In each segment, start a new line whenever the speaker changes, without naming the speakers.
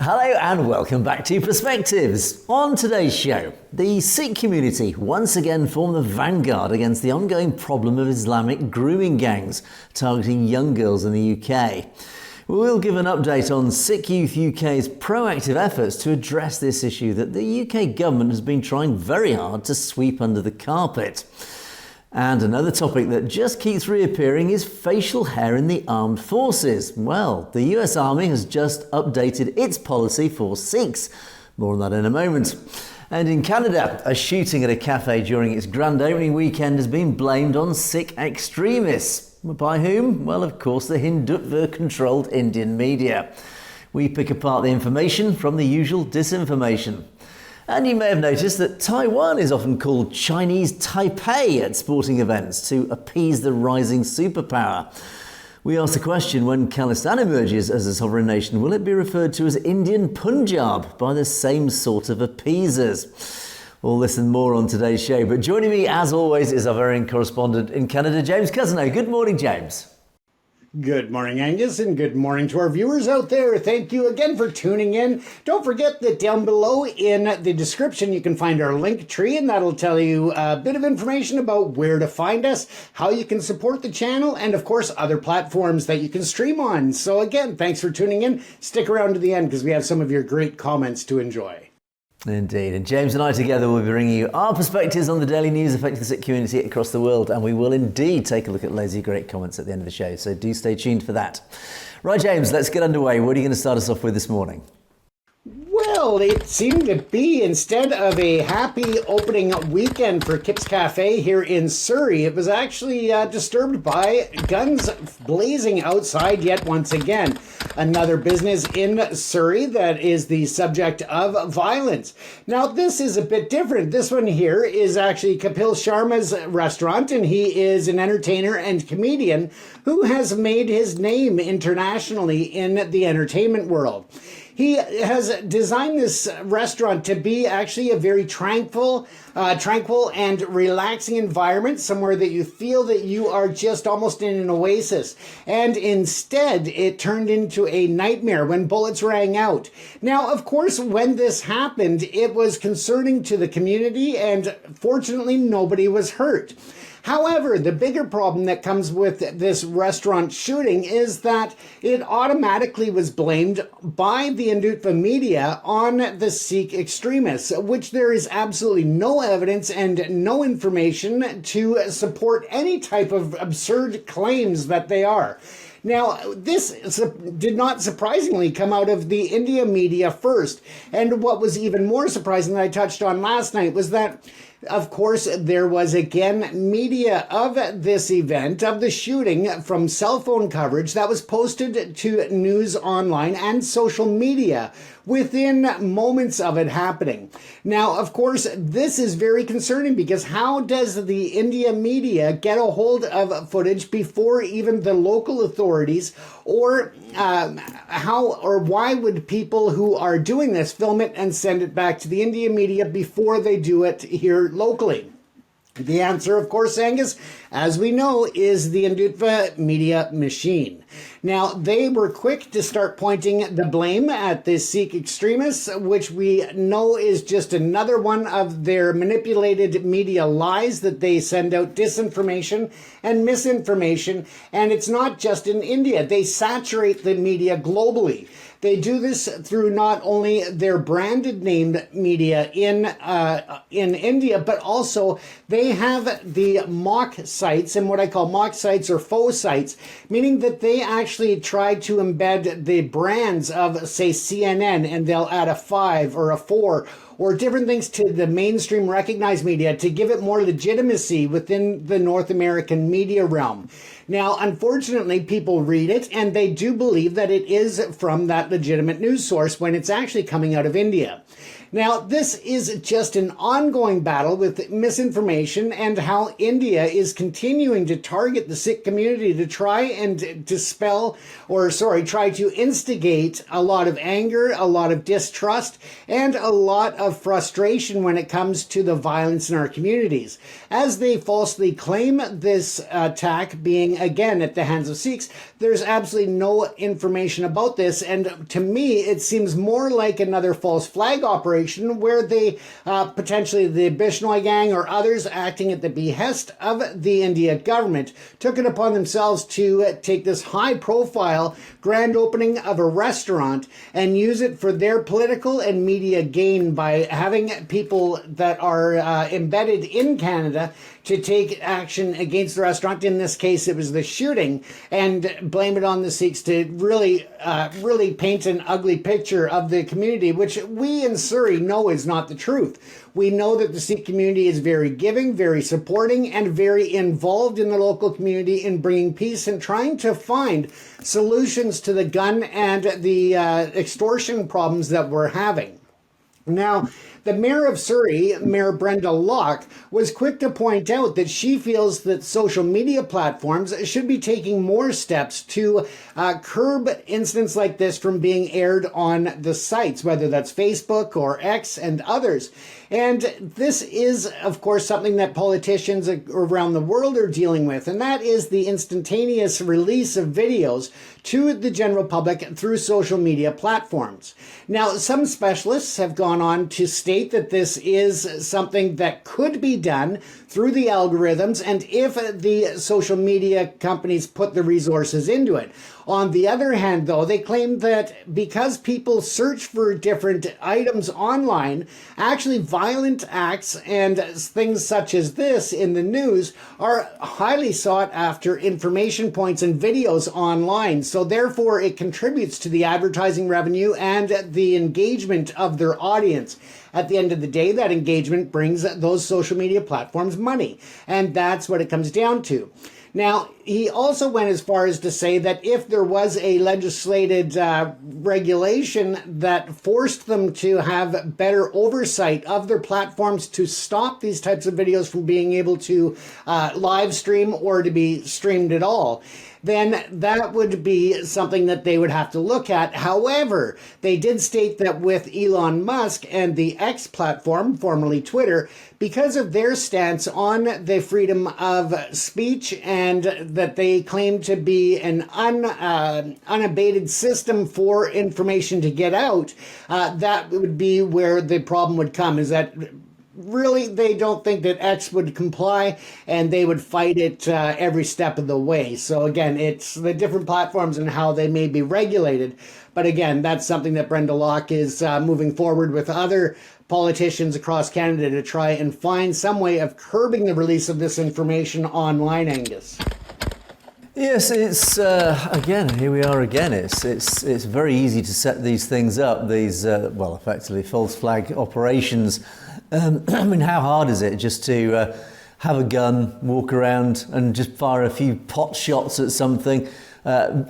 Hello and welcome back to Perspectives. On today's show, the Sikh community once again form the vanguard against the ongoing problem of Islamic grooming gangs targeting young girls in the UK. We'll give an update on Sikh Youth UK's proactive efforts to address this issue that the UK government has been trying very hard to sweep under the carpet. And another topic that just keeps reappearing is facial hair in the armed forces. Well, the US Army has just updated its policy for Sikhs. More on that in a moment. And in Canada, a shooting at a cafe during its grand opening weekend has been blamed on Sikh extremists. By whom? Well, of course, the Hindutva-controlled Indian media. We pick apart the information from the usual disinformation. And you may have noticed that Taiwan is often called Chinese Taipei at sporting events to appease the rising superpower. We ask the question, when Khalistan emerges as a sovereign nation, will it be referred to as Indian Punjab by the same sort of appeasers? All this and more on today's show. But joining me, as always, is our very own correspondent in Canada, James Cousineau. Good morning, James.
Good morning, Angus, and good morning to our viewers out there. Thank you again for tuning in. Don't forget that down below in the description you can find our link tree, and that'll tell you a bit of information about where to find us, how you can support the channel, and of course other platforms that you can stream on. So again, thanks for tuning in. Stick around to the end because we have some of your great comments to enjoy.
Indeed, and James and I together will be bringing you our perspectives on the daily news affecting the Sikh community across the world, and we will indeed take a look at loads of great comments at the end of the show, so do stay tuned for that. Right, James, let's get underway. What are you going to start us off with this morning?
Well, it seemed to be, instead of a happy opening weekend for Kip's Cafe here in Surrey, it was actually disturbed by guns blazing outside yet once again. Another business in Surrey that is the subject of violence. Now, this is a bit different. This one here is actually Kapil Sharma's restaurant, and he is an entertainer and comedian who has made his name internationally in the entertainment world. He has designed this restaurant to be actually a very tranquil and relaxing environment, somewhere that you feel that you are just almost in an oasis. And instead, it turned into a nightmare when bullets rang out. Now, of course, when this happened, it was concerning to the community, and fortunately, nobody was hurt. However, the bigger problem that comes with this restaurant shooting is that it automatically was blamed by the Hindutva media on the Sikh extremists, which there is absolutely no evidence and no information to support any type of absurd claims that they are. Now, this did not surprisingly come out of the India media first. And what was even more surprising that I touched on last night was that, of course, there was again media of this event, of the shooting, from cell phone coverage that was posted to news online and social media within moments of it happening. Now, of course, this is very concerning because how does the India media get a hold of footage before even the local authorities, or how or why would people who are doing this film it and send it back to the India media before they do it here locally? The answer, of course, Angus, as we know, is the Hindutva media machine. Now, they were quick to start pointing the blame at the Sikh extremists, which we know is just another one of their manipulated media lies that they send out disinformation and misinformation. And it's not just in India. They saturate the media globally. They do this through not only their branded named media in India, but also they have the mock sites, and what I call mock sites or faux sites, meaning that they actually try to embed the brands of, say, CNN, and they'll add a 5 or a 4 or different things to the mainstream recognized media to give it more legitimacy within the North American media realm. Now, unfortunately, people read it and they do believe that it is from that legitimate news source when it's actually coming out of India. Now, this is just an ongoing battle with misinformation and how India is continuing to target the Sikh community to try and try to instigate a lot of anger, a lot of distrust, and a lot of frustration when it comes to the violence in our communities. As they falsely claim this attack being again at the hands of Sikhs. There's absolutely no information about this, and to me it seems more like another false flag operation where they potentially the Bishnoi gang or others acting at the behest of the India government took it upon themselves to take this high profile grand opening of a restaurant and use it for their political and media gain by having people that are embedded in Canada to take action against the restaurant. In this case, it was the shooting, and blame it on the Sikhs to really paint an ugly picture of the community, which we in Surrey know is not the truth. We know that the Sikh community is very giving, very supporting, and very involved in the local community in bringing peace and trying to find solutions to the gun and the extortion problems that we're having. Now, the Mayor of Surrey, Mayor Brenda Locke, was quick to point out that she feels that social media platforms should be taking more steps to curb incidents like this from being aired on the sites, whether that's Facebook or X and others. And this is, of course, something that politicians around the world are dealing with, and that is the instantaneous release of videos to the general public through social media platforms. Now, some specialists have gone on to state that this is something that could be done through the algorithms and if the social media companies put the resources into it. On the other hand, though, they claim that because people search for different items online, actually violent acts and things such as this in the news are highly sought after information points and videos online. So therefore, it contributes to the advertising revenue and the engagement of their audience. At the end of the day, that engagement brings those social media platforms money. And that's what it comes down to. Now, he also went as far as to say that if there was a legislated regulation that forced them to have better oversight of their platforms to stop these types of videos from being able to live stream or to be streamed at all, then that would be something that they would have to look at. However, they did state that with Elon Musk and the X platform, formerly Twitter, because of their stance on the freedom of speech and that they claim to be an unabated system for information to get out, that would be where the problem would come, is that really, they don't think that X would comply, and they would fight it every step of the way. So again, it's the different platforms and how they may be regulated. But again, that's something that Brenda Locke is moving forward with other politicians across Canada to try and find some way of curbing the release of this information online, Angus.
Yes, it's again, here we are again. It's very easy to set these things up, these effectively false flag operations. I mean, how hard is it just to have a gun, walk around and just fire a few pot shots at something,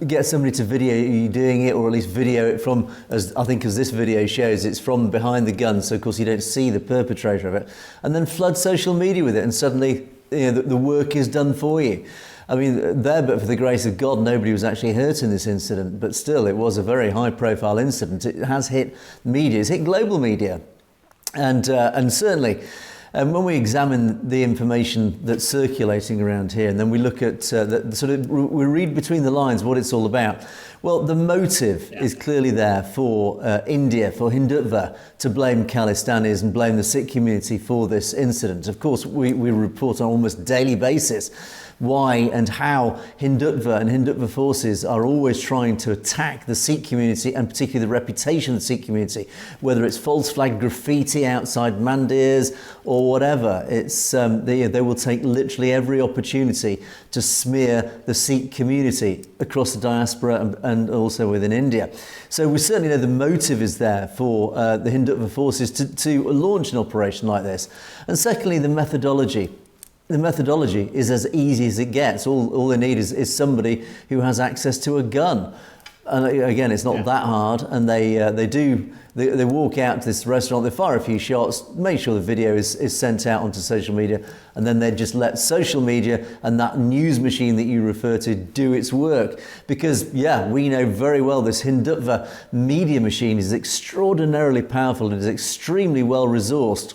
get somebody to video you doing it, or at least video it from, as this video shows, it's from behind the gun, so of course you don't see the perpetrator of it, and then flood social media with it, and suddenly the work is done for you. I mean, but for the grace of God, nobody was actually hurt in this incident, but still, it was a very high-profile incident. It has hit media, it's hit global media. And certainly, when we examine the information that's circulating around here, and then we look at we read between the lines what it's all about. Well, the motive is clearly there for India, for Hindutva, to blame Khalistanis and blame the Sikh community for this incident. Of course, we report on an almost daily basis why and how Hindutva and Hindutva forces are always trying to attack the Sikh community, and particularly the reputation of the Sikh community, whether it's false flag graffiti outside mandirs or whatever. It's they will take literally every opportunity to smear the Sikh community across the diaspora and also within India. So we certainly know the motive is there for the Hindutva forces to launch an operation like this. And secondly, the methodology. The methodology is as easy as it gets. All they need is somebody who has access to a gun. And again, it's not that hard. And they walk out to this restaurant, they fire a few shots, make sure the video is sent out onto social media, and then they just let social media and that news machine that you refer to do its work. Because, we know very well this Hindutva media machine is extraordinarily powerful and is extremely well resourced.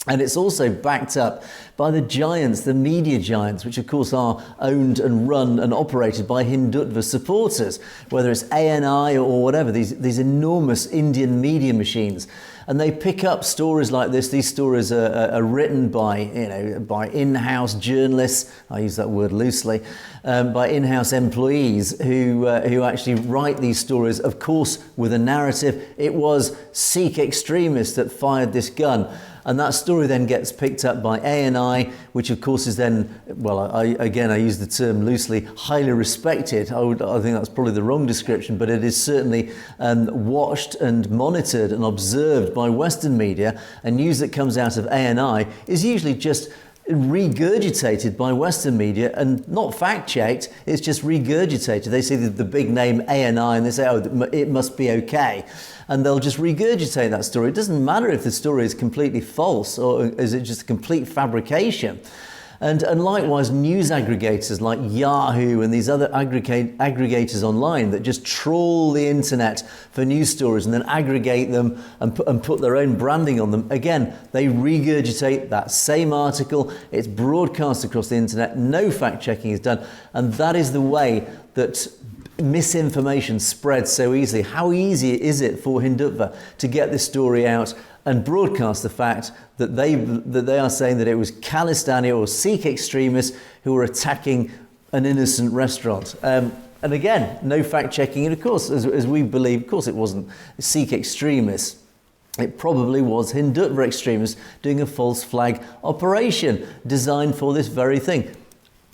And it's also backed up by the giants, the media giants, which of course are owned and run and operated by Hindutva supporters, whether it's ANI or whatever, these enormous Indian media machines. And they pick up stories like this. These stories are written by in-house journalists. I use that word loosely, by in-house employees who actually write these stories, of course, with a narrative. It was Sikh extremists that fired this gun. And that story then gets picked up by ANI, which of course is then, well, I use the term loosely, highly respected. I think that's probably the wrong description, but it is certainly watched and monitored and observed by Western media. And news that comes out of ANI is usually just regurgitated by Western media and not fact-checked, it's just regurgitated. They see the big name ANI and they say, oh, it must be okay. And they'll just regurgitate that story. It doesn't matter if the story is completely false or is it just a complete fabrication. And likewise, news aggregators like Yahoo and these other aggregators online that just trawl the internet for news stories and then aggregate them and put their own branding on them. Again, they regurgitate that same article. It's broadcast across the internet. No fact checking is done. And that is the way that misinformation spreads so easily. How easy is it for Hindutva to get this story out and broadcast the fact that they are saying that it was Khalistan or Sikh extremists who were attacking an innocent restaurant. And again, no fact checking. And of course, as we believe, of course it wasn't Sikh extremists. It probably was Hindutva extremists doing a false flag operation designed for this very thing.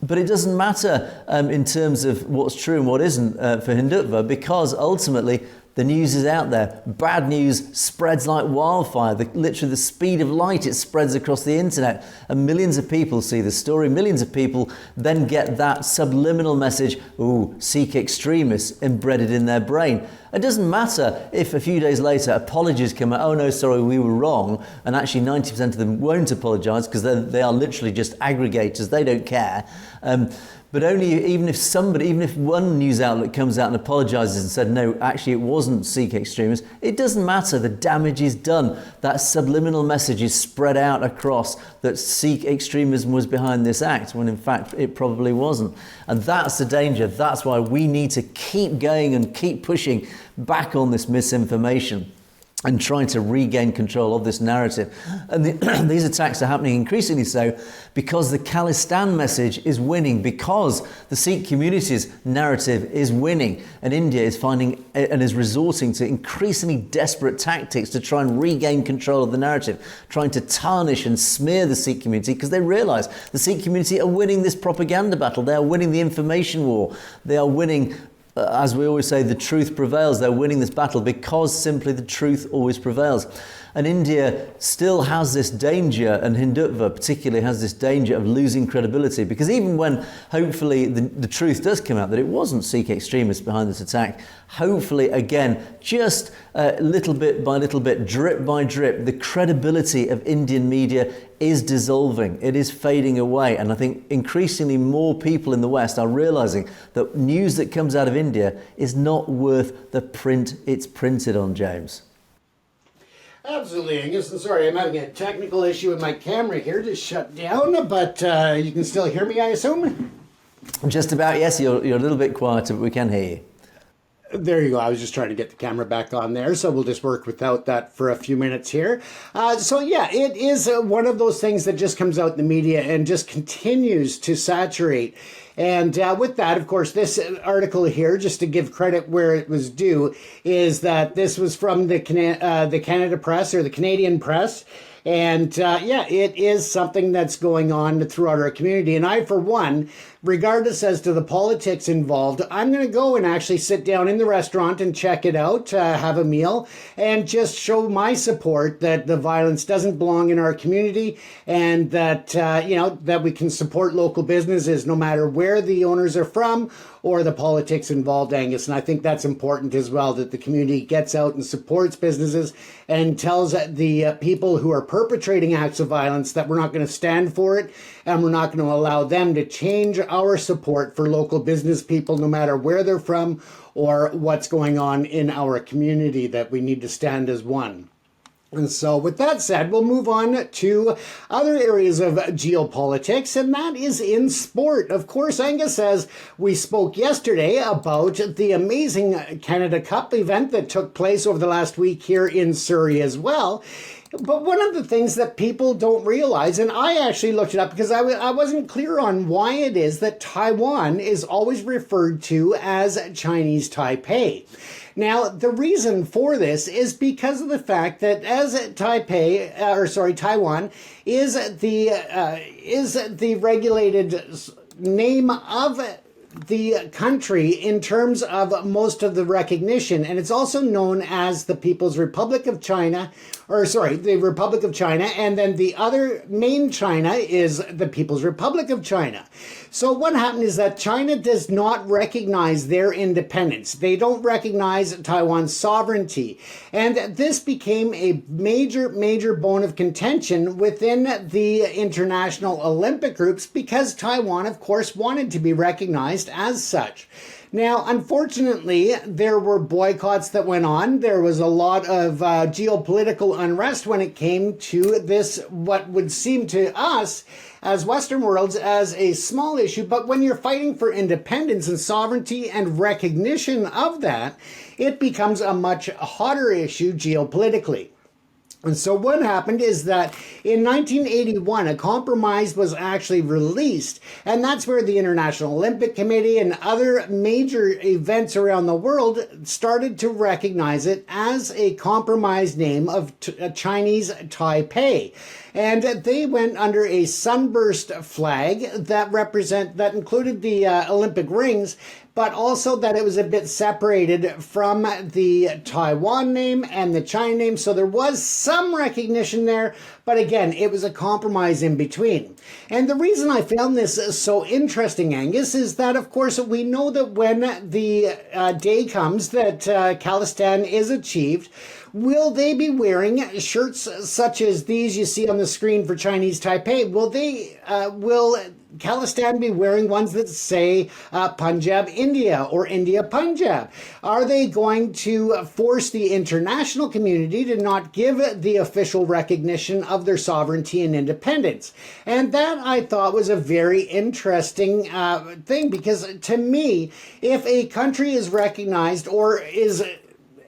But it doesn't matter in terms of what's true and what isn't for Hindutva, because ultimately the news is out there. Bad news spreads like wildfire. Literally the speed of light, it spreads across the internet. And millions of people see the story. Millions of people then get that subliminal message, ooh, Sikh extremists, embedded in their brain. It doesn't matter if a few days later apologies come out, oh no, sorry, we were wrong. And actually 90% of them won't apologise because they are literally just aggregators. They don't care. But even if one news outlet comes out and apologises and said, no, actually it wasn't Sikh extremists, it doesn't matter. The damage is done. That subliminal message is spread out across that Sikh extremism was behind this act, when in fact it probably wasn't. And that's the danger. That's why we need to keep going and keep pushing back on this misinformation and trying to regain control of this narrative. And these attacks are happening increasingly so because the Khalistan message is winning, because the Sikh community's narrative is winning, and India is finding and is resorting to increasingly desperate tactics to try and regain control of the narrative, trying to tarnish and smear the Sikh community because they realise the Sikh community are winning this propaganda battle. They are winning the information war. They are winning. As we always say, the truth prevails. They're winning this battle because simply the truth always prevails. And India still has this danger, and Hindutva particularly has this danger of losing credibility, because even when hopefully the truth does come out that it wasn't Sikh extremists behind this attack, hopefully again, just little bit by little bit, drip by drip, the credibility of Indian media is dissolving. It is fading away. And I think increasingly more people in the West are realizing that news that comes out of India is not worth the print it's printed on, James.
Absolutely, Angus. And sorry, I'm having a technical issue with my camera here to shut down, but you can still hear me, I assume?
Just about, yes. You're a little bit quieter, but we can hear you.
There you go. I was just trying to get the camera back on there, so we'll just work without that for a few minutes here. So yeah, it is one of those things that just comes out in the media and just continues to saturate. And with that, of course, this article here, just to give credit where it was due, is that this was from the Canada Press, or the Canadian Press. And yeah, it is something that's going on throughout our community. And I, for one, regardless as to the politics involved, I'm going to go and actually sit down in the restaurant and check it out, have a meal, and just show my support that the violence doesn't belong in our community, and that, that we can support local businesses no matter where the owners are from or the politics involved, Angus. And I think that's important as well, that the community gets out and supports businesses and tells the people who are perpetrating acts of violence that we're not going to stand for it, and we're not going to allow them to change our support for local business people, no matter where they're from or what's going on in our community, that we need to stand as one. And so with that said, we'll move on to other areas of geopolitics, and that is in sport. Of course, Angus says we spoke yesterday about the amazing Canada Cup event that took place over the last week here in Surrey as well. But one of the things that people don't realize, and I actually looked it up because I wasn't clear on why it is that Taiwan is always referred to as Chinese Taipei. Now, the reason for this is because of the fact that as Taiwan is the regulated name of the country in terms of most of the recognition, and it's also known as the People's Republic of China, the Republic of China, and then the other main China is the People's Republic of China. So what happened is that China does not recognize their independence. They don't recognize Taiwan's sovereignty. And this became a major bone of contention within the international Olympic groups because Taiwan, of course, wanted to be recognized as such. Now, unfortunately, there were boycotts that went on. There was a lot of geopolitical unrest when it came to this, what would seem to us as Western worlds as a small issue. But when you're fighting for independence and sovereignty and recognition of that, it becomes a much hotter issue geopolitically. And so what happened is that in 1981, a compromise was actually released, and that's where the International Olympic Committee and other major events around the world started to recognize it as a compromised name of Chinese Taipei. And they went under a sunburst flag that included the Olympic rings, but also that it was a bit separated from the Taiwan name and the China name. So there was some recognition there, but again, it was a compromise in between. And the reason I found this so interesting, Angus, is that, of course, we know that when the day comes that Khalistan is achieved, will they be wearing shirts such as these you see on the screen for Chinese Taipei? Will Khalistan be wearing ones that say Punjab, India, or India, Punjab? Are they going to force the international community to not give the official recognition of their sovereignty and independence? And that, I thought, was a very interesting thing, because to me, if a country is recognized or is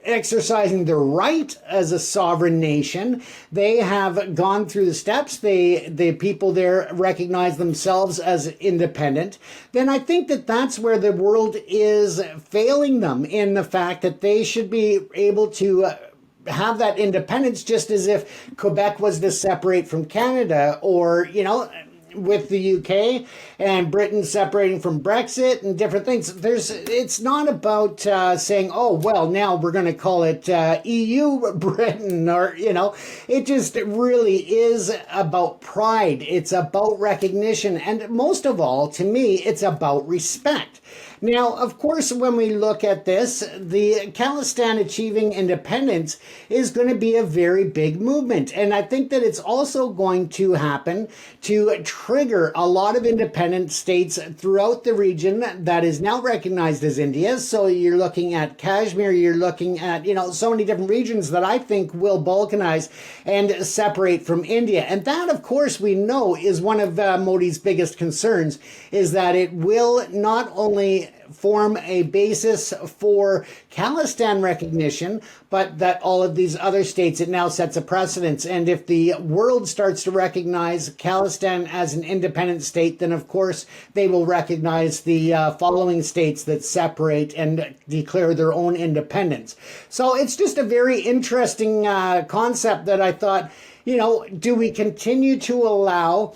exercising their right as a sovereign nation, they have gone through the steps, the people there recognize themselves as independent, then I think that that's where the world is failing them, in the fact that they should be able to have that independence, just as if Quebec was to separate from Canada, or, with the UK and Britain separating from Brexit and different things. It's not about saying, oh, well, now we're going to call it EU Britain, or, it just really is about pride. It's about recognition. And most of all, to me, it's about respect. Now, of course, when we look at this, the Khalistan achieving independence is going to be a very big movement. And I think that it's also going to happen to trigger a lot of independent states throughout the region that is now recognized as India. So you're looking at Kashmir, you're looking at, so many different regions that I think will balkanize and separate from India. And that, of course, we know is one of Modi's biggest concerns, is that it will not only form a basis for Khalistan recognition, but that all of these other states, it now sets a precedence. And if the world starts to recognize Khalistan as an independent state, then of course they will recognize the following states that separate and declare their own independence. So it's just a very interesting concept that I thought, do we continue to allow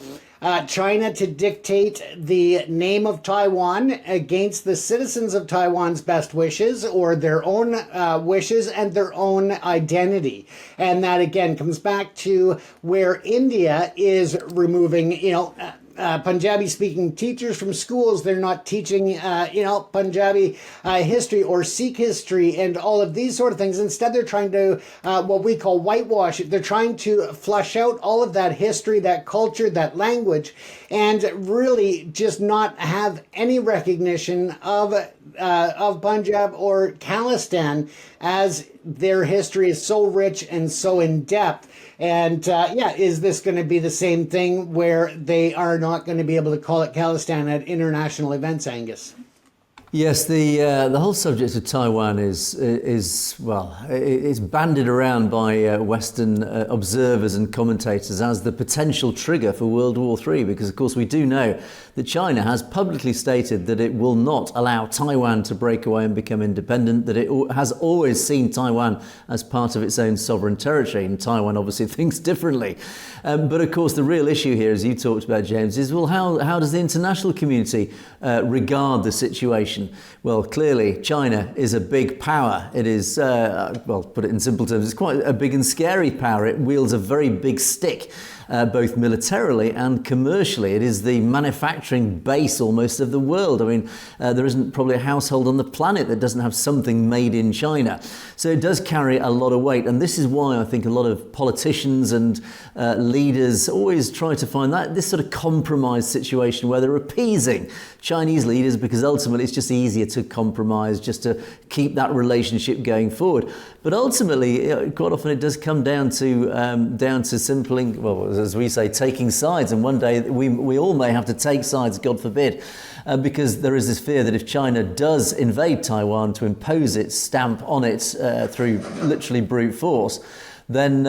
China to dictate the name of Taiwan against the citizens of Taiwan's best wishes, or their own wishes and their own identity? And that again comes back to where India is removing, Punjabi speaking teachers from schools. They're not teaching, Punjabi history or Sikh history and all of these sort of things. Instead, they're trying to, what we call whitewash. They're trying to flush out all of that history, that culture, that language, and really just not have any recognition of of Punjab or Khalistan, as their history is so rich and so in depth. And is this going to be the same thing where they are not going to be able to call it Khalistan at international events, Angus?
Yes, the whole subject of Taiwan is well, it's bandied around by Western observers and commentators as the potential trigger for World War III, because of course we do know that China has publicly stated that it will not allow Taiwan to break away and become independent, that it has always seen Taiwan as part of its own sovereign territory, and Taiwan obviously thinks differently. But of course the real issue here, as you talked about, James, is, well, how does the international community regard the situation? Well, clearly China is a big power. It is, well, put it in simple terms, it's quite a big and scary power. It wields a very big stick, both militarily and commercially. It is the manufacturing base almost of the world. I mean, there isn't probably a household on the planet that doesn't have something made in China. So it does carry a lot of weight. And this is why I think a lot of politicians and leaders always try to find this sort of compromise situation where they're appeasing Chinese leaders, because ultimately it's just easier to compromise, just to keep that relationship going forward. But ultimately, quite often it does come down to simply, well, as we say, taking sides. And one day we all may have to take sides, God forbid, because there is this fear that if China does invade Taiwan to impose its stamp on it through literally brute force, then,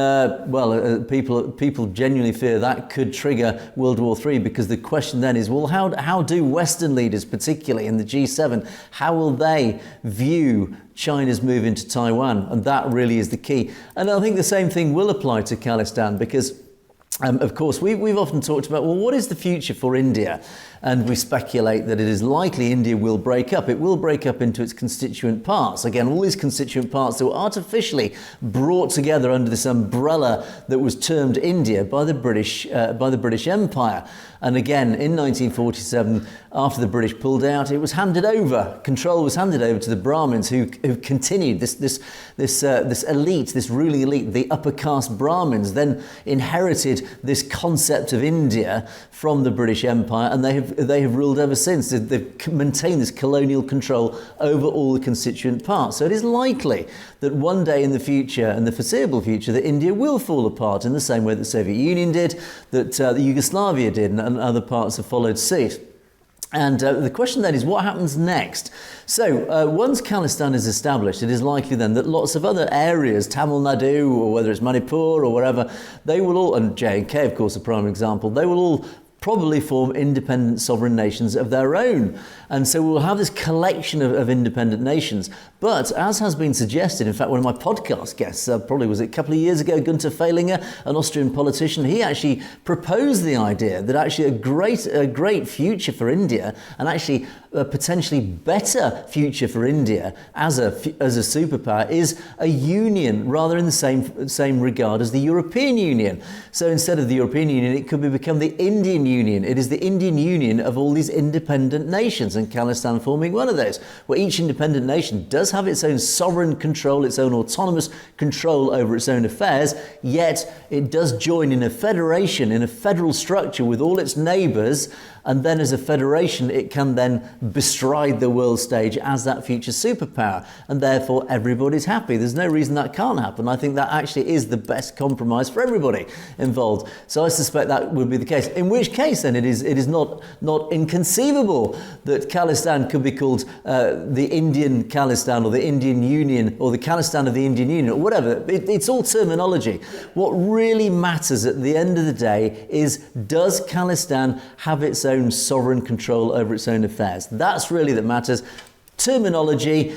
people genuinely fear that could trigger World War III, because the question then is, well, how do Western leaders, particularly in the G7, how will they view China's move into Taiwan? And that really is the key. And I think the same thing will apply to Khalistan, because of course, we've often talked about, well, what is the future for India? And we speculate that it is likely India will break up. It will break up into its constituent parts. Again, all these constituent parts that were artificially brought together under this umbrella that was termed India by the British Empire. And again, in 1947, after the British pulled out, it was handed over. Control was handed over to the Brahmins, who continued this elite, this ruling elite, the upper caste Brahmins, then inherited this concept of India from the British Empire, and they have ruled ever since. They've maintained this colonial control over all the constituent parts. So it is likely that one day in the future, in the foreseeable future, that India will fall apart in the same way that the Soviet Union did, that the Yugoslavia did, and other parts have followed suit. And the question then is, what happens next? So once Khalistan is established, it is likely then that lots of other areas, Tamil Nadu, or whether it's Manipur or wherever, they will all, and J&K of course a prime example, they will all probably form independent sovereign nations of their own. And so we'll have this collection of independent nations. But as has been suggested, in fact, one of my podcast guests, probably was it a couple of years ago, Gunther Fehlinger, an Austrian politician, he actually proposed the idea that actually a great future for India, and actually a potentially better future for India as a superpower, is a union, rather in the same regard as the European Union. So instead of the European Union, it could become the Indian Union. It is the Indian Union of all these independent nations, and Khalistan forming one of those, where each independent nation does have its own sovereign control, its own autonomous control over its own affairs, yet it does join in a federation, in a federal structure with all its neighbours, and then as a federation it can then bestride the world stage as that future superpower, and therefore everybody's happy. There's no reason that can't happen. I think that actually is the best compromise for everybody involved. So I suspect that would be the case, in which case then it is not inconceivable that Khalistan could be called the Indian Khalistan, or the Indian Union, or the Khalistan of the Indian Union, or whatever. It's all terminology. What really matters at the end of the day is, does Khalistan have its own sovereign control over its own affairs? That's really that matters. Terminology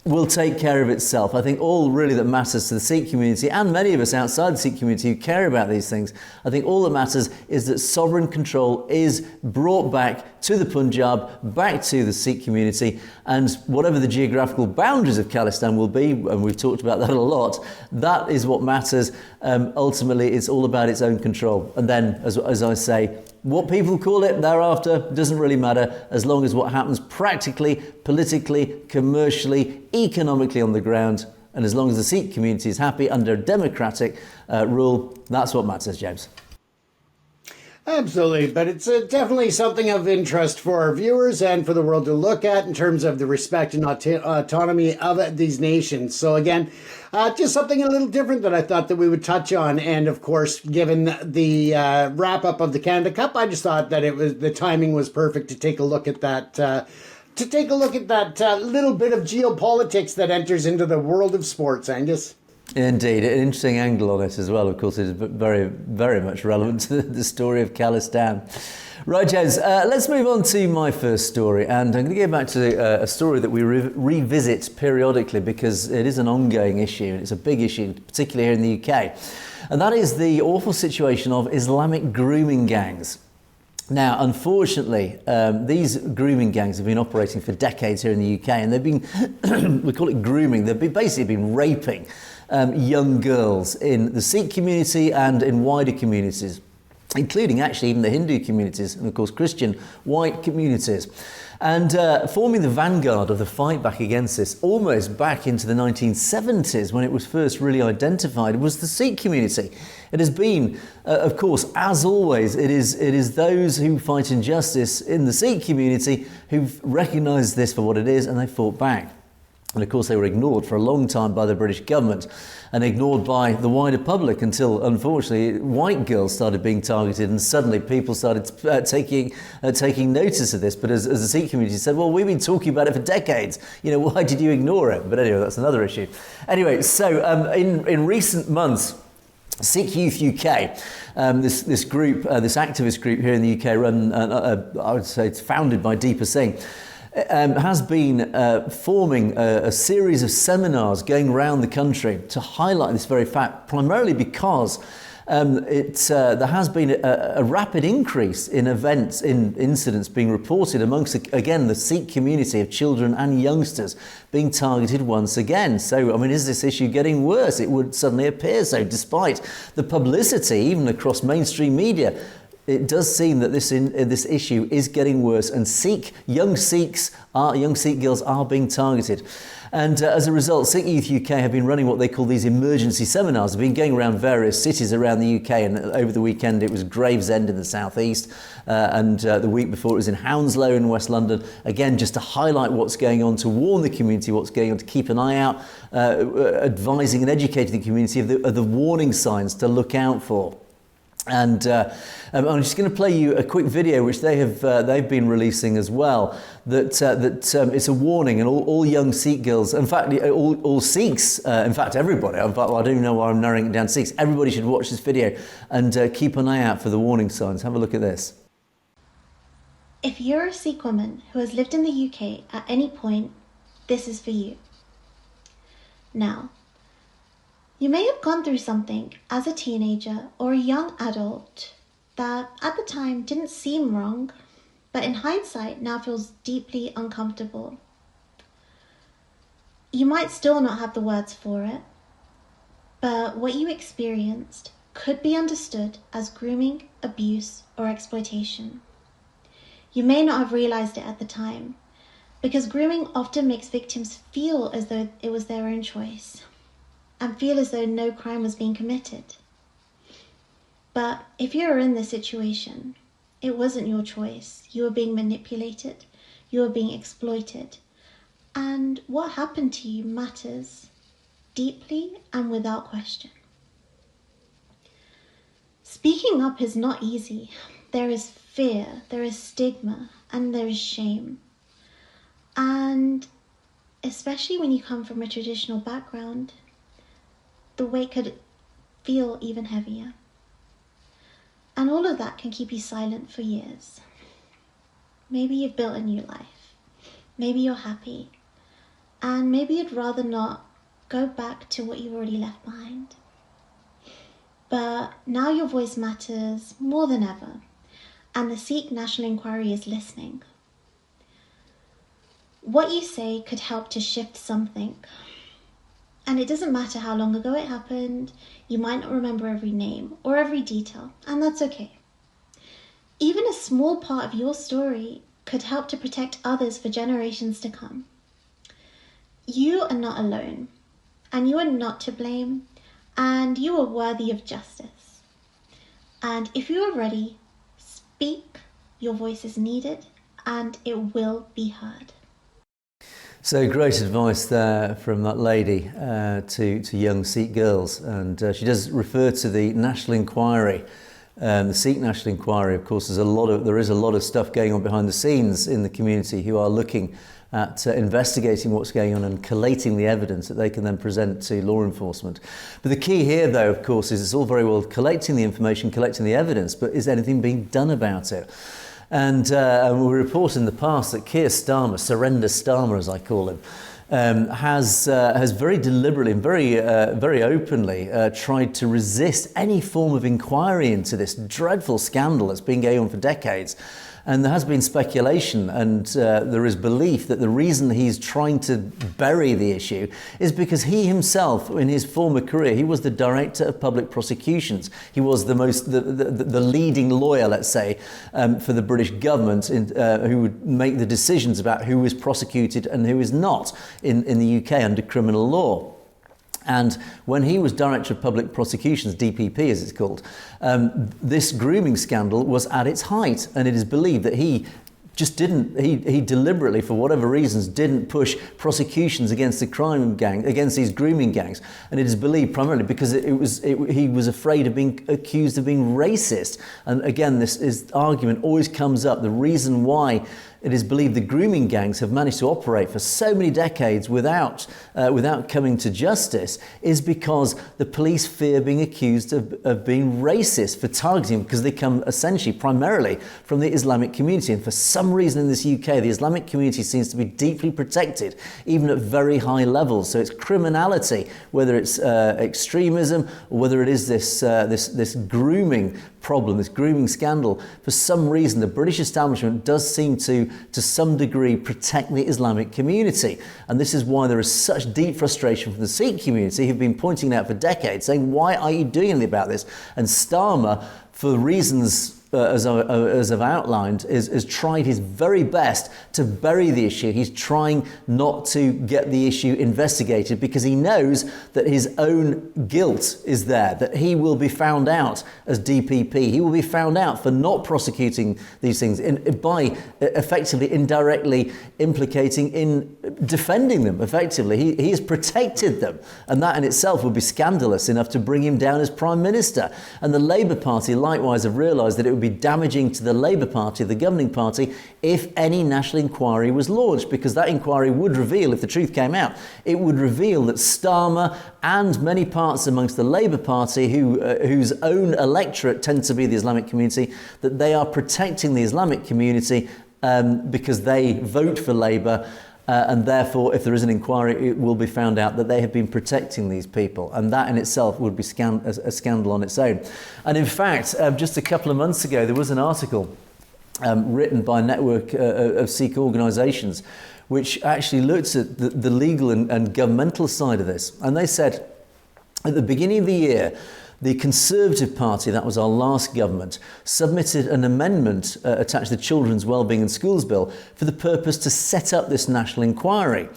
will take care of itself. I think all really that matters to the Sikh community, and many of us outside the Sikh community who care about these things, I think all that matters is that sovereign control is brought back to the Punjab, back to the Sikh community, and whatever the geographical boundaries of Khalistan will be, and we've talked about that a lot, that is what matters. Ultimately, it's all about its own control. And then, as I say, what people call it thereafter doesn't really matter, as long as what happens practically, politically, commercially, economically on the ground, and as long as the Sikh community is happy under democratic rule, that's what matters, James.
Absolutely, but it's definitely something of interest for our viewers and for the world to look at in terms of the respect and autonomy of these nations. So again, just something a little different that I thought that we would touch on. And of course, given the wrap up of the Canada Cup, I just thought that the timing was perfect to take a look at that. Little bit of geopolitics that enters into the world of sports, Angus.
Indeed, an interesting angle on it as well. Of course, it is very, very much relevant to the story of Khalistan. Right, Jez, let's move on to my first story. And I'm going to go back to a story that we revisit periodically because it is an ongoing issue. And it's a big issue, particularly here in the UK. And that is the awful situation of Islamic grooming gangs. Now, unfortunately, these grooming gangs have been operating for decades here in the UK, and they've been, we call it grooming, they've basically been raping young girls in the Sikh community and in wider communities, including actually even the Hindu communities and, of course, Christian white communities. And forming the vanguard of the fight back against this, almost back into the 1970s when it was first really identified, was the Sikh community. It has been, of course, as always, it is those who fight injustice in the Sikh community who've recognised this for what it is and they fought back. And of course they were ignored for a long time by the British government and ignored by the wider public until, unfortunately, white girls started being targeted and suddenly people started taking notice of this. But as the Sikh community said, well, we've been talking about it for decades. You know, why did you ignore it? But anyway, that's another issue. Anyway, so in recent months, Sikh Youth UK, this group, this activist group here in the UK, run, I would say it's founded by Deepa Singh, has been forming a series of seminars going around the country to highlight this very fact, primarily because there has been a rapid increase in incidents being reported amongst, again, the Sikh community of children and youngsters being targeted once again. So, I mean, is this issue getting worse? It would suddenly appear so, despite the publicity, even across mainstream media. It does seem that this issue is getting worse, and young Sikh girls are being targeted. And as a result, Sikh Youth UK have been running what they call these emergency seminars. They've been going around various cities around the UK, and over the weekend it was Gravesend in the southeast, and the week before it was in Hounslow in West London, again just to highlight what's going on, to warn the community what's going on, to keep an eye out, advising and educating the community of the warning signs to look out for. And I'm just going to play you a quick video which they've been releasing as well. That it's a warning, and all young Sikh girls, in fact, all Sikhs, in fact, everybody. I don't even know why I'm narrowing it down to Sikhs. Everybody should watch this video and keep an eye out for the warning signs. Have a look at this.
If you're a Sikh woman who has lived in the UK at any point, this is for you. Now, you may have gone through something as a teenager or a young adult that at the time didn't seem wrong, but in hindsight now feels deeply uncomfortable. You might still not have the words for it, but what you experienced could be understood as grooming, abuse, or exploitation. You may not have realized it at the time, because grooming often makes victims feel as though it was their own choice, and feel as though no crime was being committed. But if you were in this situation, it wasn't your choice. You were being manipulated, you were being exploited, and what happened to you matters deeply and without question. Speaking up is not easy. There is fear, there is stigma, and there is shame. And especially when you come from a traditional background, the weight could feel even heavier. And all of that can keep you silent for years. Maybe you've built a new life. Maybe you're happy. And maybe you'd rather not go back to what you've already left behind. But now your voice matters more than ever, and the Sikh National Inquiry is listening. What you say could help to shift something. And it doesn't matter how long ago it happened. You might not remember every name or every detail, and that's okay. Even a small part of your story could help to protect others for generations to come. You are not alone, and you are not to blame, and you are worthy of justice. And if you are ready, Speak, your voice is needed, and it will be heard.
So great advice there from that lady to young Sikh girls, and she does refer to the national inquiry, the Sikh national inquiry. Of course, there is a lot of stuff going on behind the scenes in the community who are looking at investigating what's going on and collating the evidence that they can then present to law enforcement. But the key here, though, of course, is it's all very well collecting the information, collecting the evidence, but is anything being done about it? And we reported in the past that Keir Starmer, Surrender Starmer as I call him, has very deliberately and very openly tried to resist any form of inquiry into this dreadful scandal that's been going on for decades. And there has been speculation, and there is belief that the reason he's trying to bury the issue is because he himself, in his former career, he was the Director of Public Prosecutions. He was the leading lawyer, let's say, for the British government, who would make the decisions about who is prosecuted and who is not in the UK under criminal law. And when he was Director of Public Prosecutions, DPP as it's called, this grooming scandal was at its height, and it is believed that he deliberately, for whatever reasons, didn't push prosecutions against the crime gang, against these grooming gangs. And it is believed primarily because he was afraid of being accused of being racist. And again, this argument always comes up. The reason why it is believed the grooming gangs have managed to operate for so many decades without coming to justice is because the police fear being accused of being racist for targeting, because they come essentially primarily from the Islamic community. And for some reason in this UK, the Islamic community seems to be deeply protected, even at very high levels. So it's criminality, whether it's extremism or whether it is this grooming problem, this grooming scandal. For some reason, the British establishment does seem to some degree protect the Islamic community. And this is why there is such deep frustration from the Sikh community, who've been pointing it out for decades, saying, why are you doing anything about this? And Starmer, for reasons as I've outlined, has tried his very best to bury the issue. He's trying not to get the issue investigated because he knows that his own guilt is there, that he will be found out as DPP. He will be found out for not prosecuting these things by effectively indirectly implicating in defending them effectively. He has protected them, and that in itself would be scandalous enough to bring him down as Prime Minister. And the Labour Party likewise have realised that it would be damaging to the Labour Party, the governing party, if any national inquiry was launched, because that inquiry would reveal, if the truth came out, it would reveal that Starmer and many parts amongst the Labour Party, whose own electorate tends to be the Islamic community, that they are protecting the Islamic community because they vote for Labour. And therefore, if there is an inquiry, it will be found out that they have been protecting these people. And that in itself would be a scandal on its own. And in fact, just a couple of months ago, there was an article written by a network of Sikh organisations which actually looked at the legal and governmental side of this. And they said, at the beginning of the year, the Conservative Party, that was our last government, submitted an amendment attached to the Children's Wellbeing in Schools Bill for the purpose to set up this national inquiry.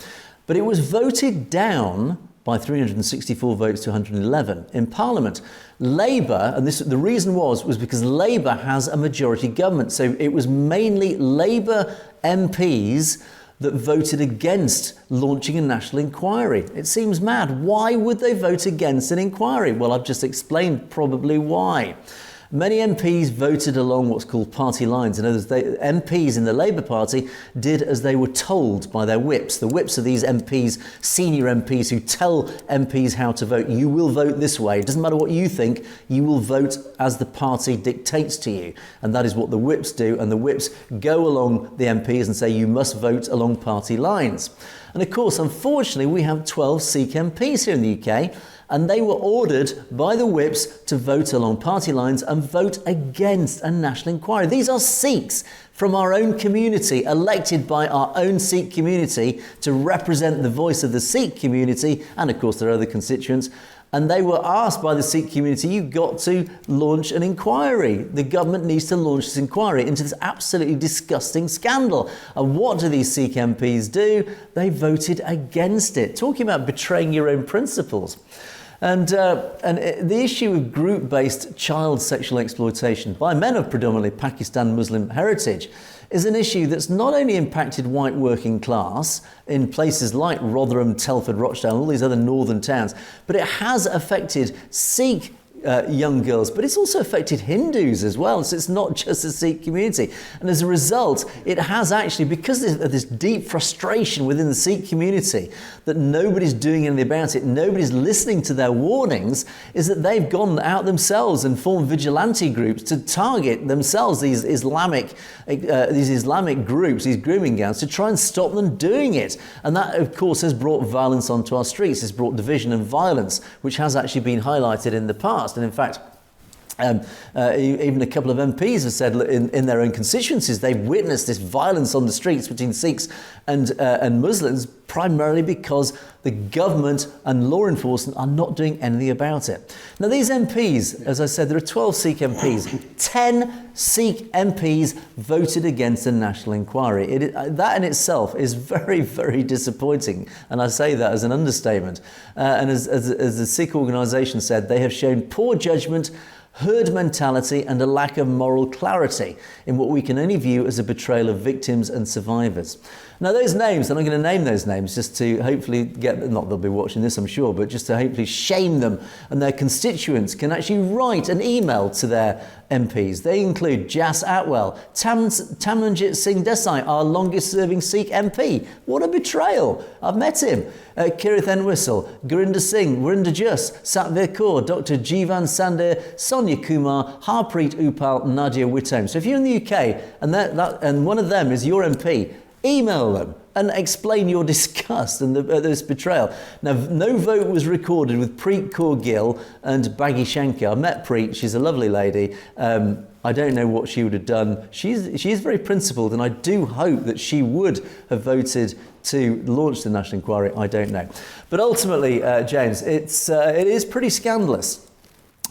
But it was voted down by 364 votes to 111 in Parliament. Labour, and the reason was because Labour has a majority government. So it was mainly Labour MPs that voted against launching a national inquiry. It seems mad. Why would they vote against an inquiry? Well, I've just explained probably why. Many MPs voted along what's called party lines. In other words, MPs in the Labour Party did as they were told by their whips. The whips are these MPs, senior MPs, who tell MPs how to vote. You will vote this way. It doesn't matter what you think. You will vote as the party dictates to you. And that is what the whips do. And the whips go along the MPs and say you must vote along party lines. And of course, unfortunately, we have 12 Sikh MPs here in the UK. And they were ordered by the whips to vote along party lines and vote against a national inquiry. These are Sikhs from our own community, elected by our own Sikh community to represent the voice of the Sikh community, and of course there are other constituents. And they were asked by the Sikh community, you've got to launch an inquiry. The government needs to launch this inquiry into this absolutely disgusting scandal. And what do these Sikh MPs do? They voted against it. Talking about betraying your own principles. The issue of group-based child sexual exploitation by men of predominantly Pakistan Muslim heritage is an issue that's not only impacted white working class in places like Rotherham, Telford, Rochdale, and all these other northern towns, but it has affected Sikh young girls, but it's also affected Hindus as well. So it's not just the Sikh community. And as a result, it has actually, because of this deep frustration within the Sikh community that nobody's doing anything about it, nobody's listening to their warnings, is that they've gone out themselves and formed vigilante groups to target themselves, these Islamic groups, these grooming gangs, to try and stop them doing it. And that, of course, has brought violence onto our streets. It's brought division and violence, which has actually been highlighted in the past. And in fact, even a couple of MPs have said in their own constituencies they've witnessed this violence on the streets between Sikhs and Muslims, primarily because the government and law enforcement are not doing anything about it. Now, these MPs, as I said, there are 12 Sikh MPs. 10 Sikh MPs voted against a national inquiry. That in itself is very, very disappointing, and I say that as an understatement. And as the Sikh organisation said, they have shown poor judgment, herd mentality, and a lack of moral clarity in what we can only view as a betrayal of victims and survivors. Now, those names, and I'm going to name those names just to hopefully not they'll be watching this, I'm sure, but just to hopefully shame them, and their constituents can actually write an email to their MPs. They include Jas Atwell, Tamranjit Singh Desai, our longest serving Sikh MP. What a betrayal. I've met him. Kirith Entwistle, Gurinder Singh, Verinder Jus, Satvir Kaur, Dr. Jivan Sandhya, Sonia Kumar, Harpreet Upal, Nadia Whittome. So if you're in the UK and one of them is your MP, email them and explain your disgust and this betrayal. Now, no vote was recorded with Preet Kaur Gill and Baggy Shankar. I met Preet, she's a lovely lady. I don't know what she would have done. She's very principled, and I do hope that she would have voted to launch the national inquiry. I don't know. But ultimately, James, it is pretty scandalous.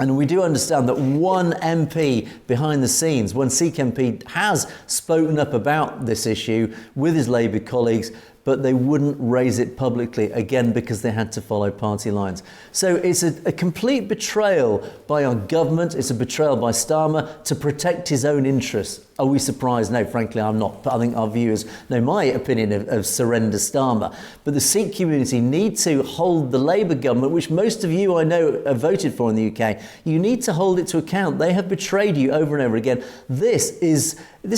And we do understand that one MP behind the scenes, one Sikh MP, has spoken up about this issue with his Labour colleagues, but they wouldn't raise it publicly, again, because they had to follow party lines. So it's a complete betrayal by our government. It's a betrayal by Starmer to protect his own interests. Are we surprised? No, frankly, I'm not. But I think our viewers know my opinion of surrender Starmer. But the Sikh community need to hold the Labour government, which most of you I know have voted for in the UK. You need to hold it to account. They have betrayed you over and over again. This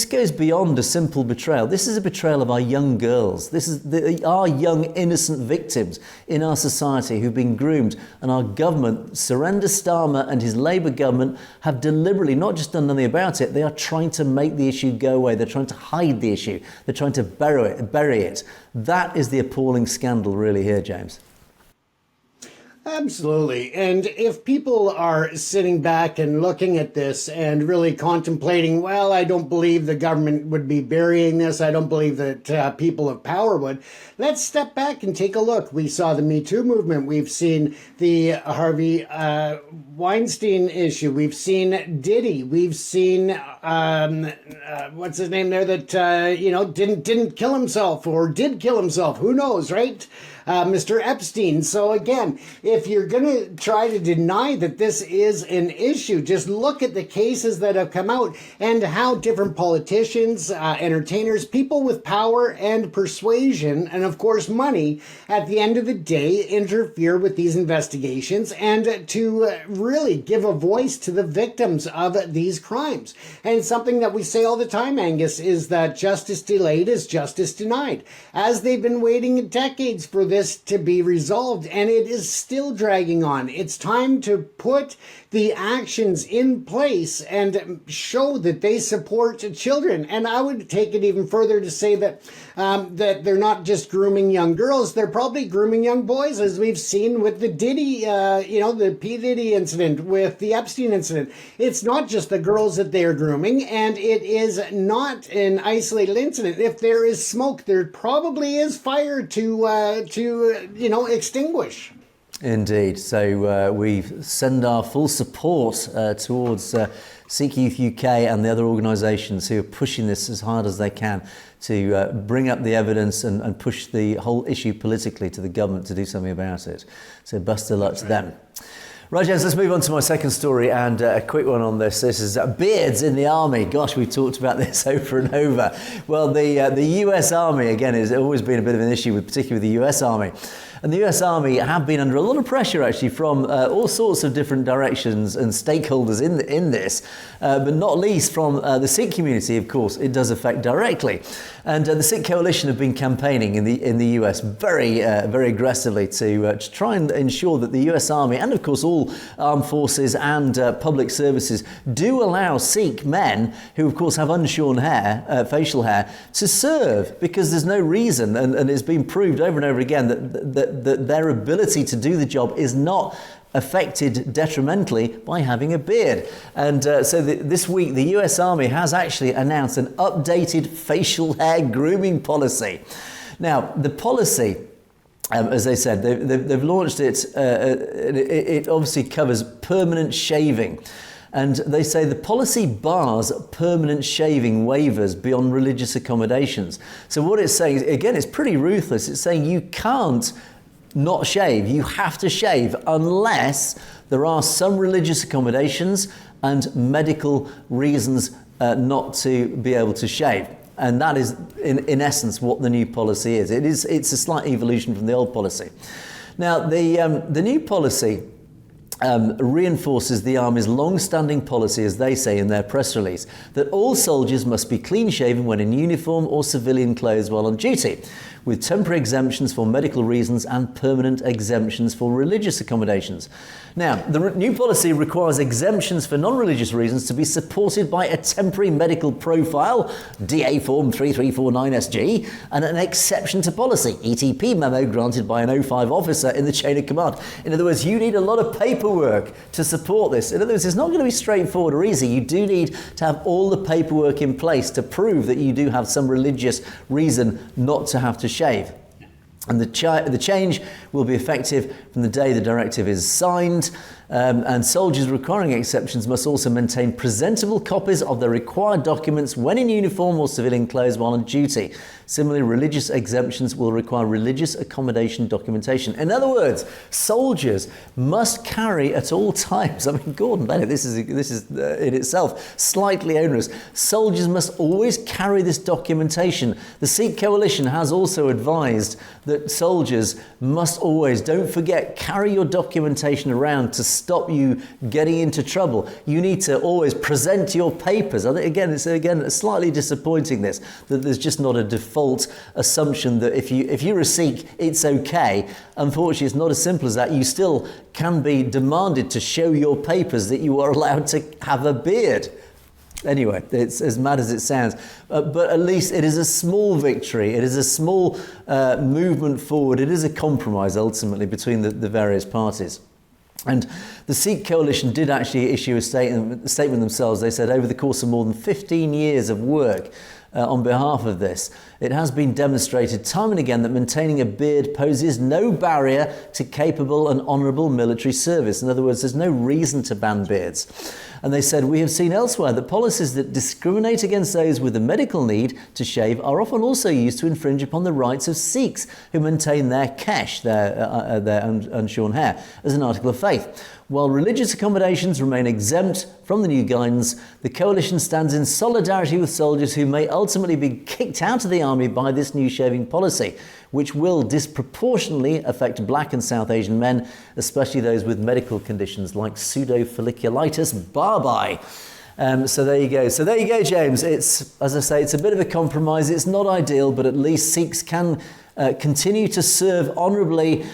goes beyond a simple betrayal. This is a betrayal of our young girls. This is our young innocent victims in our society who've been groomed. And our government, Surrender Starmer and his Labour government, have deliberately not just done nothing about it, they are trying to make the issue go away. They're trying to hide the issue. They're trying to bury it. That is the appalling scandal really here, James.
Absolutely. And if people are sitting back and looking at this and really contemplating, well, I don't believe the government would be burying this, I don't believe that people of power would, let's step back and take a look. We saw the Me Too movement. We've seen the Harvey Weinstein issue. We've seen Diddy. We've seen, what's his name there that, didn't kill himself or did kill himself. Who knows, right? Mr. Epstein. So again, if you're going to try to deny that this is an issue, just look at the cases that have come out and how different politicians, entertainers, people with power and persuasion, and of course money, at the end of the day, interfere with these investigations and to really give a voice to the victims of these crimes. And something that we say all the time, Angus, is that justice delayed is justice denied. As they've been waiting decades for this to be resolved, and it is still dragging on. It's time to put the actions in place and show that they support children. And I would take it even further to say that that they're not just grooming young girls, they're probably grooming young boys, as we've seen with the Diddy, the P. Diddy incident, with the Epstein incident. It's not just the girls that they're grooming, and it is not an isolated incident. If there is smoke, there probably is fire to extinguish.
Indeed. So we send our full support towards Sikh Youth UK and the other organisations who are pushing this as hard as they can to bring up the evidence and push the whole issue politically to the government to do something about it. So best of luck to them. Right, James, let's move on to my second story, and a quick one on this. This is beards in the army. Gosh, we've talked about this over and over. Well, the US Army, again, has always been a bit of an issue, particularly with the US Army. And the US Army have been under a lot of pressure, actually, from all sorts of different directions and stakeholders in this, but not least from the Sikh community, of course. It does affect directly. And the Sikh Coalition have been campaigning in the US very aggressively to try and ensure that the US Army, and of course all armed forces and public services, do allow Sikh men, who of course have unshorn hair, facial hair, to serve, because there's no reason, and it's been proved over and over again that their ability to do the job is not affected detrimentally by having a beard. And so this week the US Army has actually announced an updated facial hair grooming policy. Now, the policy, as they said, they've launched it. It obviously covers permanent shaving. And they say the policy bars permanent shaving waivers beyond religious accommodations. So what it's saying, again, it's pretty ruthless. It's saying you can't not shave. You have to shave unless there are some religious accommodations and medical reasons not to be able to shave. And that is, in essence, what the new policy is. It's a slight evolution from the old policy. Now, the new policy reinforces the Army's long-standing policy, as they say in their press release, that all soldiers must be clean-shaven when in uniform or civilian clothes while on duty, with temporary exemptions for medical reasons and permanent exemptions for religious accommodations. Now, the new policy requires exemptions for non-religious reasons to be supported by a temporary medical profile, DA Form 3349SG, and an exception to policy, ETP memo granted by an 05 officer in the chain of command. In other words, you need a lot of paperwork to support this. In other words, it's not going to be straightforward or easy. You do need to have all the paperwork in place to prove that you do have some religious reason not to have to shave. And the change will be effective from the day the directive is signed. And soldiers requiring exceptions must also maintain presentable copies of their required documents when in uniform or civilian clothes while on duty. Similarly, religious exemptions will require religious accommodation documentation. In other words, soldiers must carry at all times. I mean, Gordon Bennett, this is in itself slightly onerous. Soldiers must always carry this documentation. The Sikh Coalition has also advised that soldiers must always, don't forget, carry your documentation around to stop you getting into trouble. You need to always present your papers. I think, again, it's slightly disappointing that there's just not a default assumption that if you're a Sikh, it's okay. Unfortunately, it's not as simple as that. You still can be demanded to show your papers that you are allowed to have a beard. Anyway, it's as mad as it sounds, but at least it is a small victory. It is a small movement forward. It is a compromise ultimately between the various parties. And the Sikh Coalition did actually issue a statement themselves. They said over the course of more than 15 years of work on behalf of this, it has been demonstrated time and again that maintaining a beard poses no barrier to capable and honourable military service. In other words, there's no reason to ban beards. And they said, we have seen elsewhere that policies that discriminate against those with a medical need to shave are often also used to infringe upon the rights of Sikhs who maintain their kesh, their unshorn hair, as an article of faith. While religious accommodations remain exempt from the new guidance, the coalition stands in solidarity with soldiers who may ultimately be kicked out of the army by this new shaving policy, which will disproportionately affect black and South Asian men, especially those with medical conditions like pseudofolliculitis barbae. So there you go. So there you go, James. It's, as I say, it's a bit of a compromise. It's not ideal, but at least Sikhs can continue to serve honourably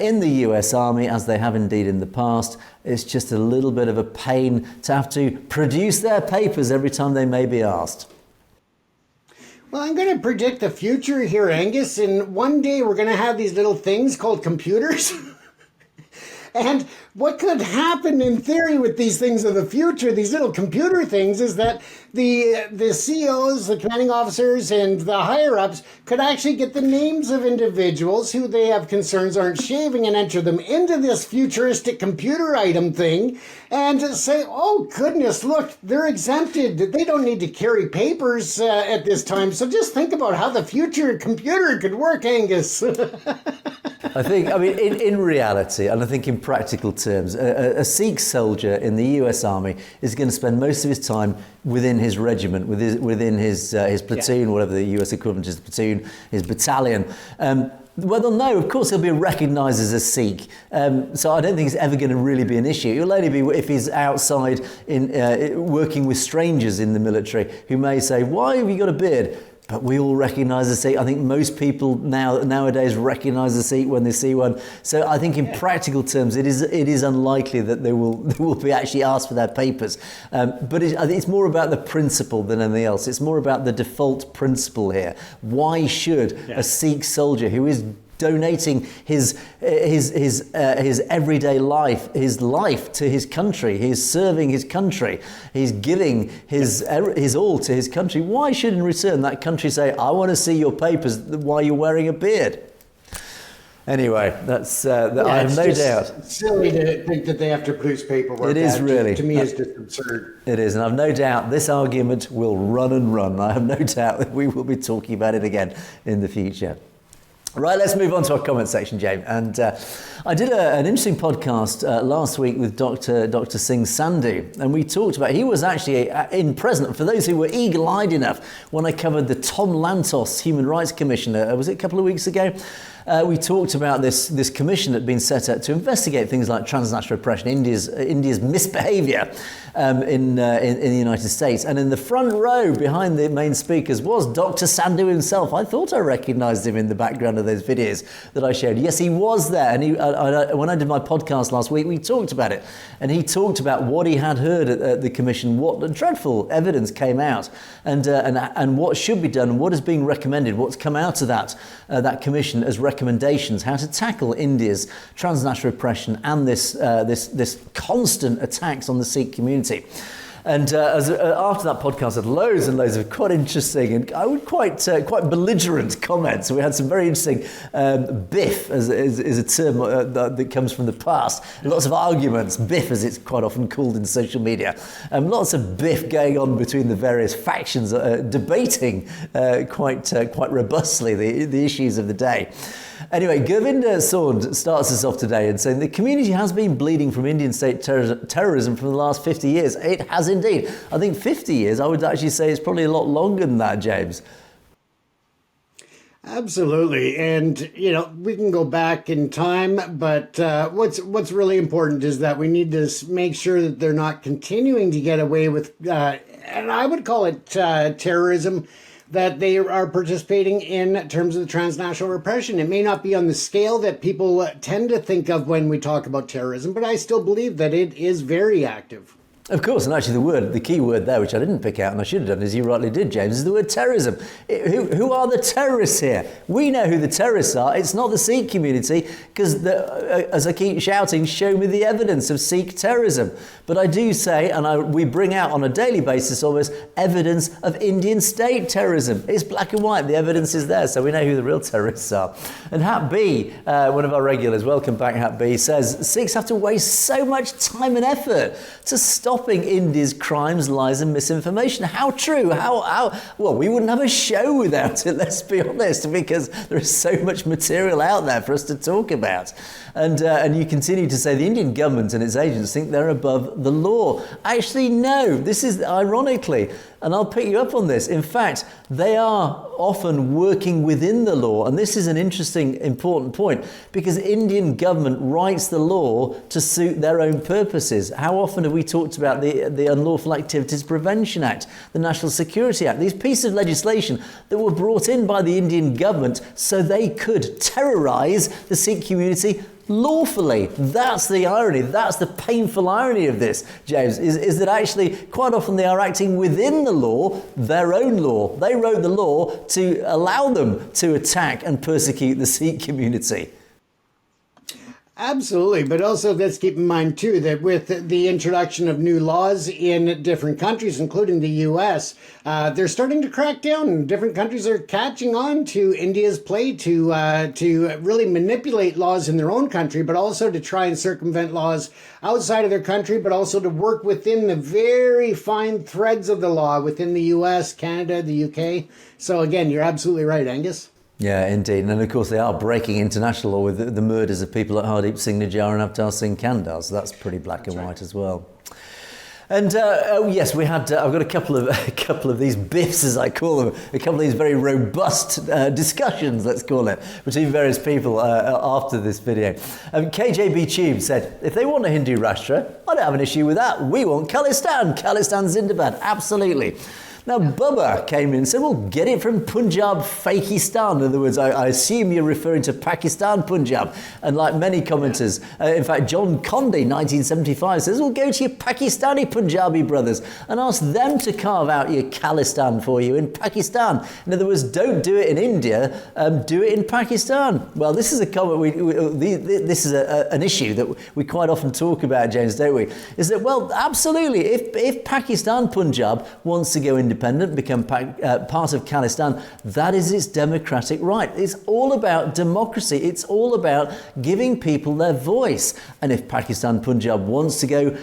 in the US Army, as they have indeed in the past. It's just a little bit of a pain to have to produce their papers every time they may be asked.
Well, I'm going to predict the future here, Angus, and one day we're going to have these little things called computers. And what could happen in theory with these things of the future, these little computer things, is that the CEOs, the commanding officers, and the higher-ups could actually get the names of individuals who they have concerns aren't shaving and enter them into this futuristic computer item thing and say, oh, goodness, look, they're exempted. They don't need to carry papers at this time. So just think about how the future computer could work, Angus.
I mean, in reality, and I think in practical terms, a Sikh soldier in the US Army is going to spend most of his time within his regiment, within his platoon, whatever the US equivalent is, platoon, his battalion. Well, they'll know, of course, he'll be recognised as a Sikh. So I don't think it's ever going to really be an issue. It'll only be if he's outside working with strangers in the military who may say, why have you got a beard? But we all recognise the Sikh. I think most people nowadays recognise the Sikh when they see one. So I think in practical terms, it is unlikely that they will be actually asked for their papers. But I think it's more about the principle than anything else. It's more about the default principle here. Why should a Sikh soldier who is donating his everyday life, his life to his country, he's serving his country, he's giving his all to his country, why should in return that country say, I want to see your papers while you're wearing a beard? Anyway, that's I have no doubt.
It's silly to think that they have to produce paperwork.
It is really.
To me, it's just absurd.
It is, and I've no doubt this argument will run and run. I have no doubt that we will be talking about it again in the future. Right, let's move on to our comment section, James. And I did an interesting podcast last week with Dr. Singh Sandhu, and we talked about, he was actually in present, for those who were eagle-eyed enough, when I covered the Tom Lantos Human Rights Commission, was it a couple of weeks ago? We talked about this commission that had been set up to investigate things like transnational oppression, India's misbehaviour in the United States. And in the front row behind the main speakers was Dr. Sandhu himself. I thought I recognised him in the background of those videos that I showed. Yes, he was there. And when I did my podcast last week, we talked about it. And he talked about what he had heard at the commission, what dreadful evidence came out, and what should be done, and what is being recommended, what's come out of that commission as recommendations, how to tackle India's transnational oppression and this constant attacks on the Sikh community. And after that podcast, I had loads and loads of quite interesting and I would quite belligerent comments. We had some very interesting biff, is a term that comes from the past. Lots of arguments, biff as it's quite often called in social media. Lots of biff going on between the various factions, debating quite robustly the issues of the day. Anyway, Govinda Sond starts us off today and saying the community has been bleeding from Indian state terrorism for the last 50 years. It has indeed. I think 50 years, I would actually say it's probably a lot longer than that, James.
Absolutely. And, we can go back in time, but what's really important is that we need to make sure that they're not continuing to get away with, and I would call it terrorism, that they are participating in terms of the transnational repression. It may not be on the scale that people tend to think of when we talk about terrorism, but I still believe that it is very active.
Of course, and actually the key word there, which I didn't pick out and I should have done, as you rightly did, James, is the word terrorism. Who are the terrorists here? We know who the terrorists are. It's not the Sikh community, because, as I keep shouting, show me the evidence of Sikh terrorism. But I do say, and we bring out on a daily basis almost, evidence of Indian state terrorism. It's black and white. The evidence is there, so we know who the real terrorists are. And Hat B, one of our regulars, welcome back, Hat B, says, Sikhs have to waste so much time and effort to stopping India's crimes, lies and misinformation. How true? Well, we wouldn't have a show without it, let's be honest, because there is so much material out there for us to talk about. And you continue to say the Indian government and its agents think they're above the law. Actually, no, this is ironically, and I'll pick you up on this. In fact, they are often working within the law. And this is an interesting, important point, because Indian government writes the law to suit their own purposes. How often have we talked about the Unlawful Activities Prevention Act, the National Security Act, these pieces of legislation that were brought in by the Indian government so they could terrorise the Sikh community lawfully. That's the irony. That's the painful irony of this, James, is that actually quite often they are acting within the law, their own law. They wrote the law to allow them to attack and persecute the Sikh community.
Absolutely, but also let's keep in mind too that with the introduction of new laws in different countries, including the U.S., they're starting to crack down. Different countries are catching on to India's play to really manipulate laws in their own country, but also to try and circumvent laws outside of their country, but also to work within the very fine threads of the law within the U.S., Canada, the U.K. So again, you're absolutely right, Angus.
Yeah, indeed. And of course, they are breaking international law with the murders of people like Hardeep Singh Nijjar and Avtar Singh Kandar. So that's pretty black and white as well. And yes, we had. I've got a couple of these biffs, as I call them, a couple of these very robust discussions, let's call it, between various people after this video. KJB Tube said, if they want a Hindu Rashtra, I don't have an issue with that. We want Khalistan. Khalistan Zindabad. Absolutely. Now, Bubba came in and said, well, get it from Punjab, Fakistan. In other words, I assume you're referring to Pakistan, Punjab. And like many commenters, in fact, John Conde, 1975, says, well, go to your Pakistani Punjabi brothers and ask them to carve out your Khalistan for you in Pakistan. In other words, don't do it in India, do it in Pakistan. Well, this is a comment, this is an issue that we quite often talk about, James, don't we? Is that, well, absolutely, if Pakistan, Punjab wants to go independent, become part of Khalistan, that is its democratic right. It's all about democracy. It's all about giving people their voice. And if Pakistan Punjab wants to go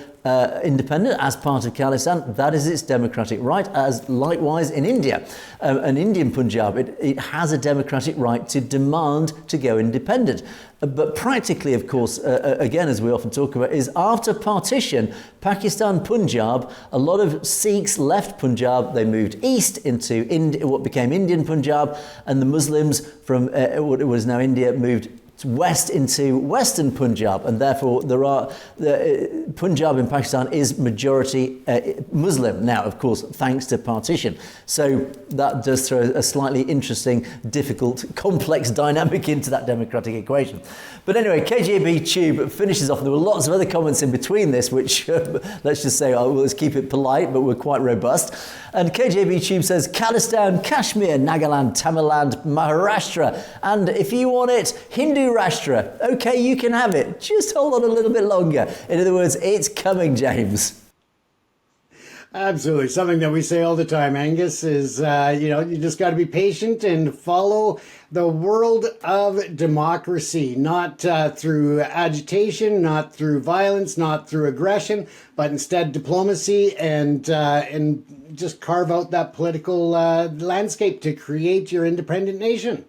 independent as part of Khalistan, that is its democratic right, as likewise in India. An Indian Punjab, it has a democratic right to demand to go independent. But practically, of course, again, as we often talk about, is after partition, Pakistan Punjab, a lot of Sikhs left Punjab, they moved east into what became Indian Punjab, and the Muslims from what was now India moved west into Western Punjab, and therefore Punjab in Pakistan is majority Muslim now, of course, thanks to partition. So that does throw a slightly interesting, difficult, complex dynamic into that democratic equation. But anyway, KJB Tube finishes off. There were lots of other comments in between this, which let's just say, let's keep it polite, but we're quite robust. And KJB Tube says, Khalistan, Kashmir, Nagaland, Tamiland, Maharashtra, and if you want it, Hindu Rashtra. Okay, you can have it. Just hold on a little bit longer. In other words, it's coming, James.
Absolutely. Something that we say all the time, Angus, is, you just got to be patient and follow the world of democracy, not through agitation, not through violence, not through aggression, but instead diplomacy and just carve out that political landscape to create your independent nation.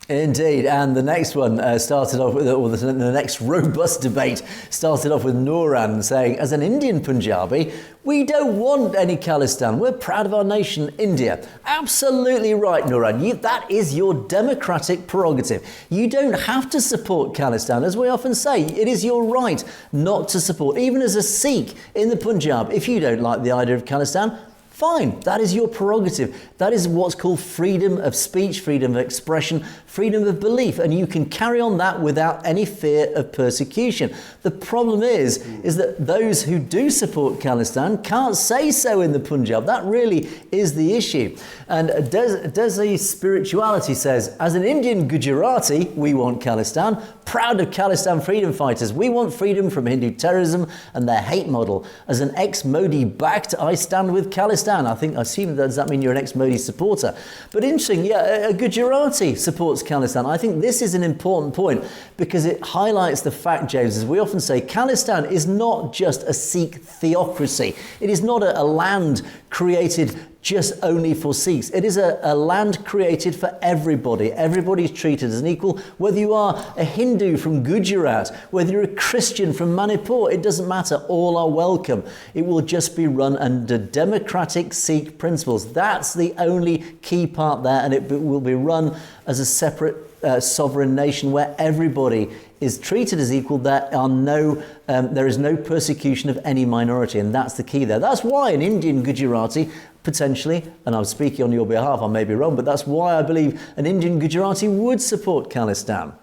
Indeed, and the next one started off with, or the next robust debate started off with Nooran saying, as an Indian Punjabi, we don't want any Khalistan. We're proud of our nation, India. Absolutely right, Nooran. That is your democratic prerogative. You don't have to support Khalistan, as we often say. It is your right not to support. Even as a Sikh in the Punjab, if you don't like the idea of Khalistan, fine, that is your prerogative. That is what's called freedom of speech, freedom of expression, freedom of belief, and you can carry on that without any fear of persecution. The problem is that those who do support Khalistan can't say so in the Punjab. That really is the issue. And Desi Spirituality says, as an Indian Gujarati, we want Khalistan. Proud of Khalistan freedom fighters. We want freedom from Hindu terrorism and their hate model. As an ex-Modi backed, I stand with Khalistan. I assume does that mean you're an ex-Modi supporter? But interesting, yeah, a Gujarati supports Khalistan. I think this is an important point because it highlights the fact, James, as we often say, Khalistan is not just a Sikh theocracy. It is not a land created just only for Sikhs. It is a land created for everybody. Everybody's treated as an equal. Whether you are a Hindu from Gujarat, whether you're a Christian from Manipur, it doesn't matter. All are welcome. It will just be run under democratic Sikh principles. That's the only key part there, and it will be run as a separate sovereign nation where everybody is treated as equal. There is no persecution of any minority, and that's the key there. That's why an Indian Gujarati potentially, and I'm speaking on your behalf, I may be wrong, but that's why I believe an Indian Gujarati would support Khalistan.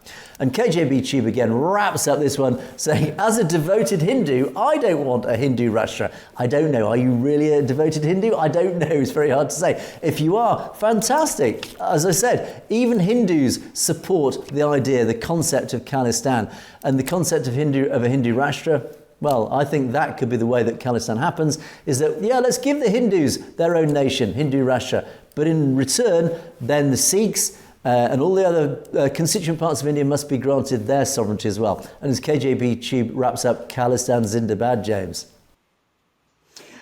And KJB Tube again wraps up this one saying, as a devoted Hindu, I don't want a Hindu Rashtra. I don't know. Are you really a devoted Hindu? I don't know. It's very hard to say. If you are, fantastic. As I said, even Hindus support the idea, the concept of Khalistan. Khalistan. And the concept of a Hindu Rashtra, well, I think that could be the way that Khalistan happens, is that, yeah, let's give the Hindus their own nation, Hindu Rashtra. But in return, then the Sikhs and all the other constituent parts of India must be granted their sovereignty as well. And as KJB Tube wraps up, Khalistan Zindabad, James.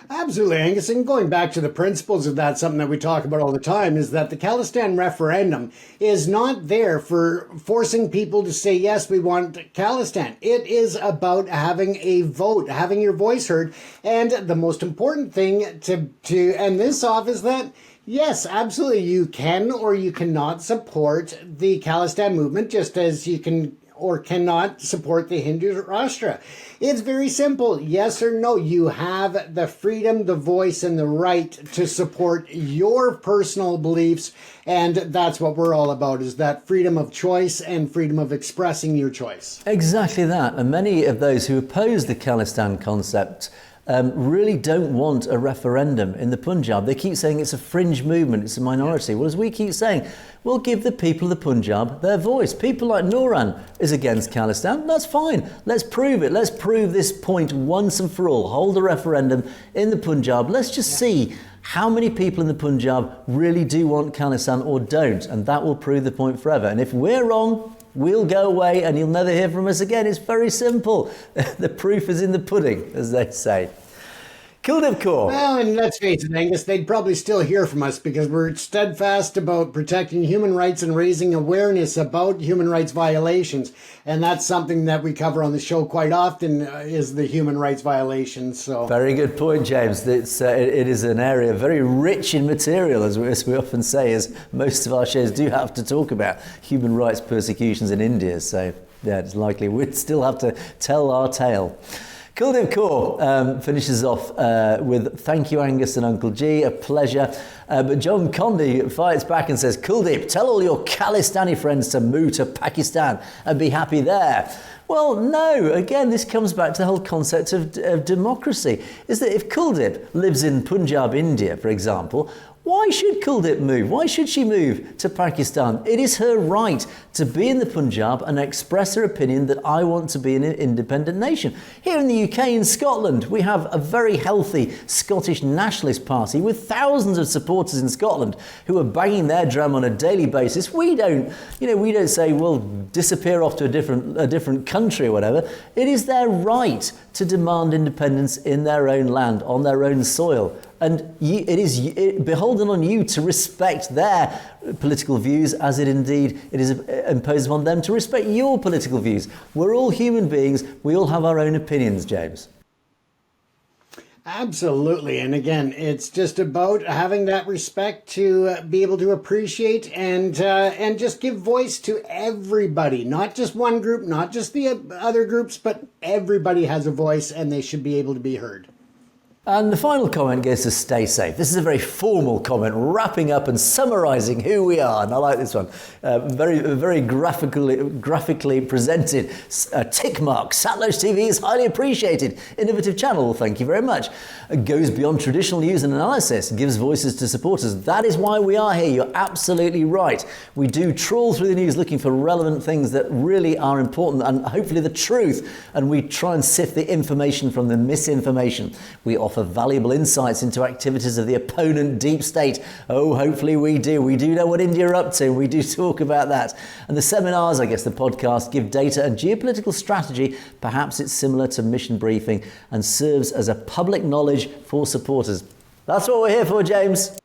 Absolutely, Angus. And going back to the principles of that, something that we talk about all the time is that the Khalistan referendum is not there for forcing people to say, yes, we want Khalistan. It is about having a vote, having your voice heard. And the most important thing to end this off is that, yes, absolutely, you can or you cannot support the Khalistan movement, just as you can or cannot support the Hindu Rashtra. It's very simple. Yes or no. You have the freedom, the voice, and the right to support your personal beliefs. And that's what we're all about, is that freedom of choice and freedom of expressing your choice.
Exactly that. And many of those who oppose the Khalistan concept really don't want a referendum in the Punjab. They keep saying it's a fringe movement, it's a minority. Well, as we keep saying, we'll give the people of the Punjab their voice. People like Nouran is against Khalistan. That's fine. Let's prove it. Let's prove this point once and for all. Hold a referendum in the Punjab. Let's just see how many people in the Punjab really do want Khalistan or don't. And that will prove the point forever. And if we're wrong, we'll go away and you'll never hear from us again. It's very simple. The proof is in the pudding, as they say. Cousineau.
Well, and let's face it, Angus, they'd probably still hear from us because we're steadfast about protecting human rights and raising awareness about human rights violations. And that's something that we cover on the show quite often, is the human rights violations. So
very good point, James. It is an area very rich in material, as we often say, as most of our shows do have to talk about human rights persecutions in India. So, yeah, it's likely we'd still have to tell our tale. Cousineau finishes off with thank you, Angus and Uncle G, a pleasure. But John Condi fights back and says, Kuldeep, tell all your Khalistani friends to move to Pakistan and be happy there. Well, no, again, this comes back to the whole concept of democracy, is that if Kuldeep lives in Punjab, India, for example, why should Kuldeep move? Why should she move to Pakistan? It is her right to be in the Punjab and express her opinion that I want to be an independent nation. Here in the UK, in Scotland, we have a very healthy Scottish nationalist party with thousands of supporters in Scotland who are banging their drum on a daily basis. We don't say, well, disappear off to a different country or whatever. It is their right to demand independence in their own land, on their own soil. And it is beholden on you to respect their political views, as it is imposed upon them to respect your political views. We're all human beings. We all have our own opinions, James.
Absolutely. And again, it's just about having that respect to be able to appreciate and just give voice to everybody, not just one group, not just the other groups, but everybody has a voice and they should be able to be heard.
And the final comment goes to stay safe. This is a very formal comment, wrapping up and summarising who we are. And I like this one. Very graphically presented. Tick mark. Satellite TV is highly appreciated. Innovative channel. Thank you very much. Goes beyond traditional news and analysis. Gives voices to supporters. That is why we are here. You're absolutely right. We do trawl through the news looking for relevant things that really are important and hopefully the truth. And we try and sift the information from the misinformation. We offer valuable insights into activities of the opponent deep state. Oh, hopefully we do. We do know what India are up to. We do talk about that. And the seminars, I guess the podcast, give data and geopolitical strategy. Perhaps it's similar to mission briefing and serves as a public knowledge for supporters. That's what we're here for, James.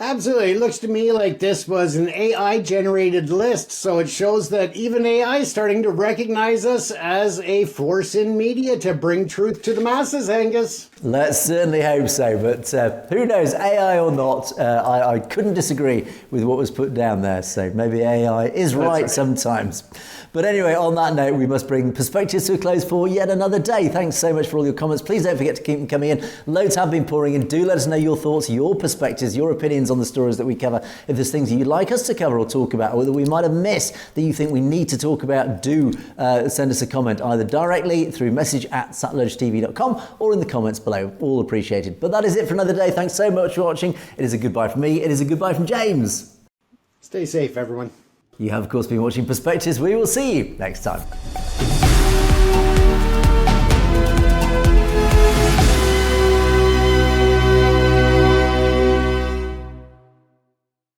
Absolutely. It looks to me like this was an AI-generated list, so it shows that even AI is starting to recognize us as a force in media to bring truth to the masses, Angus.
Let's certainly hope so, but who knows, AI or not, I couldn't disagree with what was put down there, so maybe AI is right sometimes. But anyway, on that note, we must bring Perspectives to a close for yet another day. Thanks so much for all your comments. Please don't forget to keep them coming in. Loads have been pouring in. Do let us know your thoughts, your perspectives, your opinions on the stories that we cover. If there's things you'd like us to cover or talk about, or that we might have missed that you think we need to talk about, do send us a comment either directly through message@satellitetv.com or in the comments below. All appreciated. But that is it for another day. Thanks so much for watching. It is a goodbye from me. It is a goodbye from James.
Stay safe, everyone.
You have, of course, been watching Perspectives. We will see you next time.